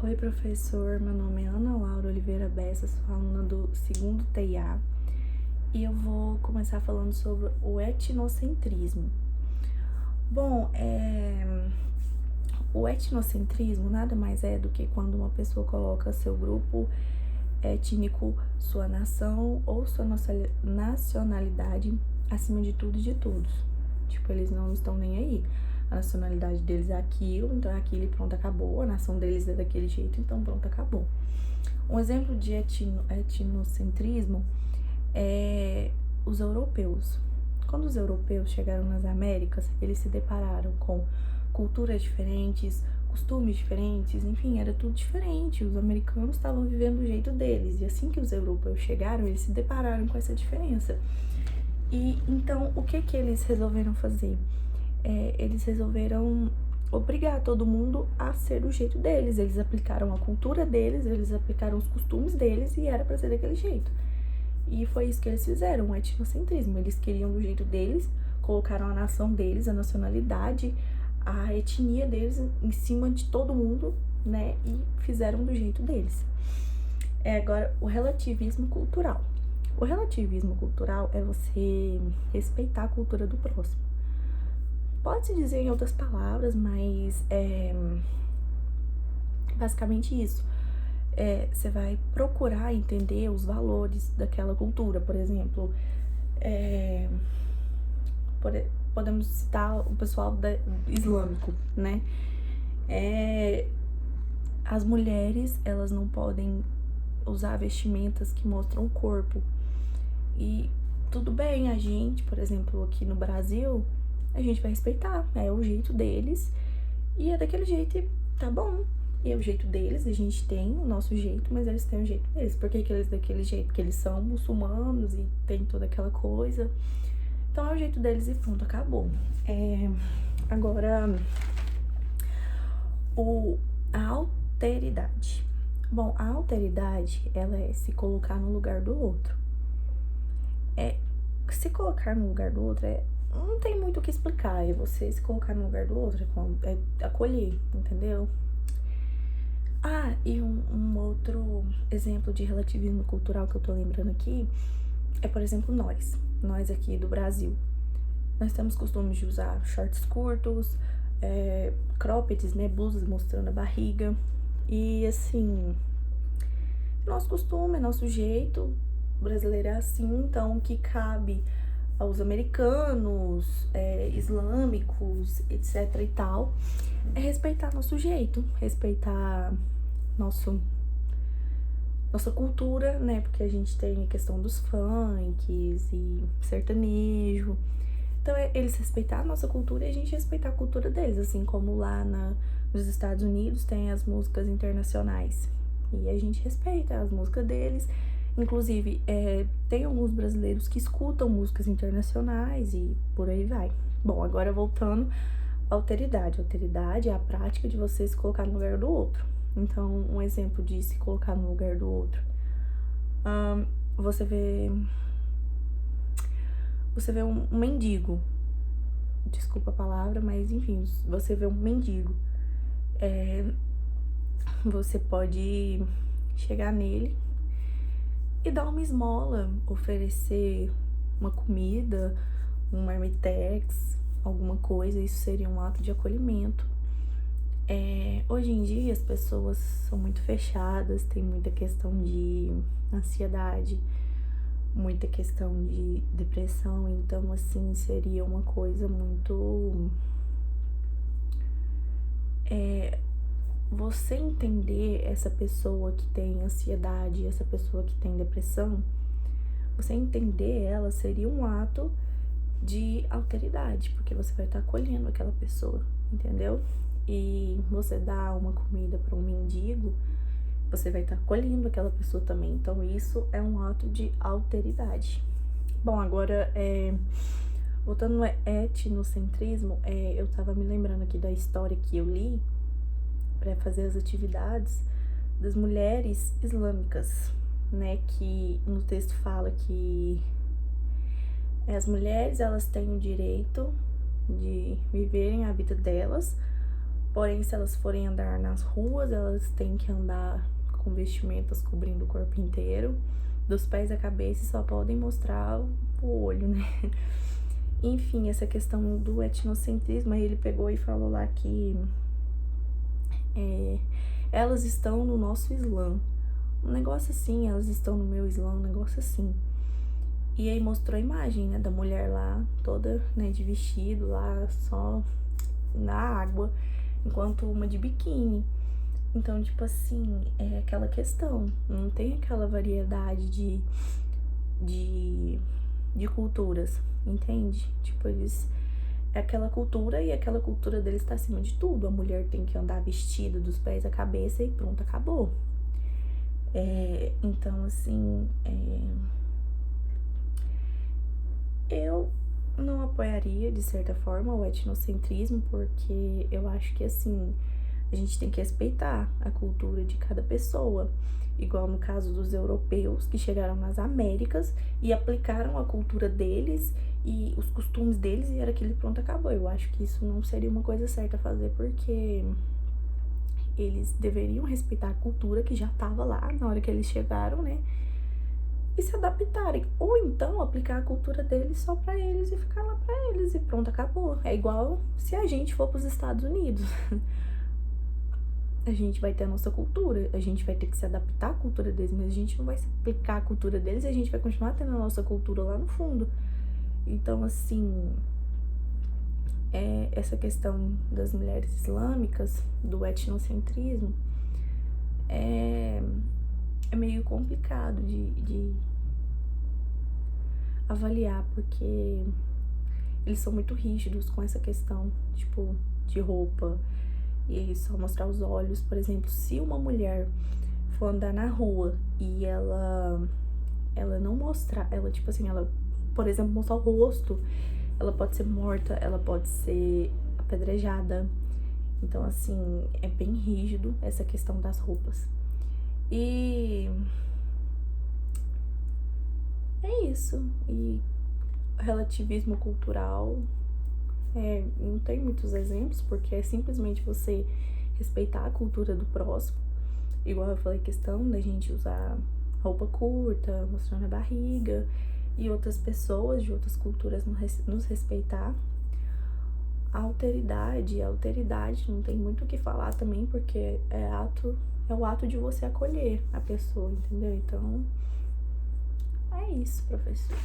Oi, professor. Meu nome é Ana Laura Oliveira Bessa, sou aluna do segundo TIA e eu vou começar falando sobre o etnocentrismo. Bom, o etnocentrismo nada mais é do que quando uma pessoa coloca seu grupo étnico, sua nação ou sua nacionalidade acima de tudo e de todos. Tipo, eles não estão nem aí. A nacionalidade deles é aquilo, então é aquilo e pronto, acabou. A nação deles é daquele jeito, então pronto, acabou. Um exemplo de etnocentrismo é os europeus. Quando os europeus chegaram nas Américas, eles se depararam com culturas diferentes, costumes diferentes, enfim, era tudo diferente. Os americanos estavam vivendo do jeito deles, e assim que os europeus chegaram, eles se depararam com essa diferença. E então, o que eles resolveram fazer? Eles resolveram obrigar todo mundo a ser do jeito deles. Eles aplicaram a cultura deles, eles aplicaram os costumes deles e era para ser daquele jeito. E foi isso que eles fizeram, o etnocentrismo. Eles queriam do jeito deles, colocaram a nação deles, a nacionalidade, a etnia deles em cima de todo mundo, né? E fizeram do jeito deles. Agora, o relativismo cultural. O relativismo cultural é você respeitar a cultura do próximo. Pode-se dizer em outras palavras, mas basicamente isso. Você vai procurar entender os valores daquela cultura, por exemplo. Podemos citar o pessoal islâmico, né? As mulheres, elas não podem usar vestimentas que mostram o corpo. E tudo bem, a gente, por exemplo, aqui no Brasil, a gente vai respeitar, é o jeito deles e é daquele jeito e tá bom. E é o jeito deles, a gente tem o nosso jeito, mas eles têm o jeito deles. Por que eles daquele jeito? Porque eles são muçulmanos e tem toda aquela coisa. Então é o jeito deles e pronto, acabou. Agora, a alteridade. Bom, a alteridade, ela é se colocar no lugar do outro. Se colocar no lugar do outro não tem muito o que explicar. É você se colocar no lugar do outro, é acolher, entendeu? E um outro exemplo de relativismo cultural que eu tô lembrando aqui é, por exemplo, nós aqui do Brasil. Nós temos costume de usar shorts curtos, croppeds, né, blusas mostrando a barriga. E assim, nosso costume, nosso jeito, o brasileiro é assim, então o que cabe aos americanos, islâmicos, etc e tal, é respeitar nosso jeito, respeitar nossa cultura, né? Porque a gente tem a questão dos funks e sertanejo. Então, eles respeitar a nossa cultura e a gente respeitar a cultura deles, assim como lá nos Estados Unidos tem as músicas internacionais. E a gente respeita as músicas deles. Inclusive, tem alguns brasileiros que escutam músicas internacionais e por aí vai. Bom, agora voltando à alteridade. Alteridade é a prática de você se colocar no lugar do outro. Então, um exemplo de se colocar no lugar do outro. Você vê um mendigo. Desculpa a palavra, mas enfim, você vê um mendigo. Você pode chegar nele e dar uma esmola, oferecer uma comida, um marmitex, alguma coisa. Isso seria um ato de acolhimento. Hoje em dia as pessoas são muito fechadas, tem muita questão de ansiedade, muita questão de depressão, então assim, seria uma coisa muito você entender essa pessoa que tem ansiedade, essa pessoa que tem depressão, você entender ela seria um ato de alteridade, porque você vai estar acolhendo aquela pessoa, entendeu? E você dá uma comida para um mendigo, você vai estar acolhendo aquela pessoa também. Então, isso é um ato de alteridade. Bom, agora, voltando no etnocentrismo, eu tava me lembrando aqui da história que eu li para fazer as atividades das mulheres islâmicas, né? Que no texto fala que as mulheres, elas têm o direito de viverem a vida delas Porém, se elas forem andar nas ruas, elas têm que andar com vestimentas cobrindo o corpo inteiro, dos pés à cabeça, e só podem mostrar o olho, né? Enfim, essa questão do etnocentrismo, aí ele pegou e falou lá que elas estão no nosso Islã. Um negócio assim, elas estão no meu Islã, um negócio assim. E aí mostrou a imagem, né, da mulher lá, toda, né, de vestido lá, só na água, enquanto uma de biquíni. Então, tipo assim, é aquela questão, não tem aquela variedade de culturas, entende? Tipo, eles... É aquela cultura e aquela cultura deles tá acima de tudo. A mulher tem que andar vestida dos pés à cabeça e pronto, acabou. Então, assim, eu não apoiaria, de certa forma, o etnocentrismo, porque eu acho que, assim, a gente tem que respeitar a cultura de cada pessoa. Igual no caso dos europeus que chegaram nas Américas e aplicaram a cultura deles e os costumes deles e era aquele pronto, acabou. Eu acho que isso não seria uma coisa certa a fazer, porque eles deveriam respeitar a cultura que já estava lá na hora que eles chegaram, né? E se adaptarem. Ou então aplicar a cultura deles só pra eles e ficar lá pra eles e pronto, acabou. É igual se a gente for pros Estados Unidos. A gente vai ter a nossa cultura, a gente vai ter que se adaptar à cultura deles, mas a gente não vai se aplicar a cultura deles e a gente vai continuar tendo a nossa cultura lá no fundo. Então, assim, essa questão das mulheres islâmicas, do etnocentrismo, é meio complicado de avaliar, porque eles são muito rígidos com essa questão, tipo, de roupa, e só mostrar os olhos. Por exemplo, se uma mulher for andar na rua e ela não mostrar, ela, tipo assim, ela, por exemplo, mostrar o rosto, ela pode ser morta, ela pode ser apedrejada. Então, assim, é bem rígido essa questão das roupas. E é isso. E relativismo cultural, não tem muitos exemplos, porque é simplesmente você respeitar a cultura do próximo. Igual eu falei, questão da gente usar roupa curta, mostrando a barriga, e outras pessoas de outras culturas nos respeitar. A alteridade não tem muito o que falar também, porque é o ato de você acolher a pessoa, entendeu? Então, é isso, professor.